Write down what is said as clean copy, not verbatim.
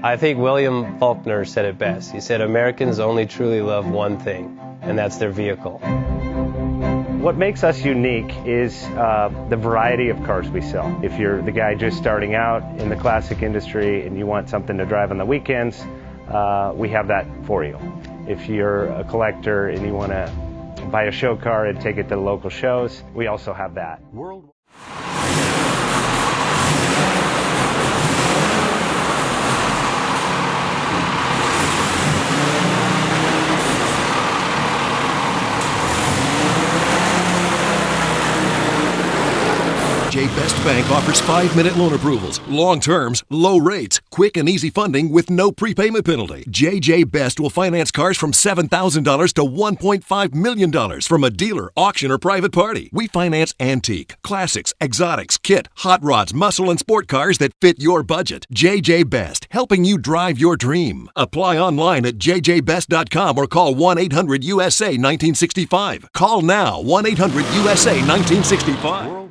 I think William Faulkner said it best. He said, Americans only truly love one thing, and that's their vehicle. What makes us unique is the variety of cars we sell. If you're the guy just starting out in the classic industry and you want something to drive on the weekends, we have that for you. If you're a collector and you want to buy a show car and take it to the local shows, we also have that. JJ Best Bank offers 5-minute loan approvals, long terms, low rates, quick and easy funding with no prepayment penalty. JJ Best will finance cars from $7,000 to $1.5 million from a dealer, auction, or private party. We finance antique, classics, exotics, kit, hot rods, muscle, and sport cars that fit your budget. JJ Best, helping you drive your dream. Apply online at jjbest.com or call 1-800-USA-1965. Call now, 1-800-USA-1965.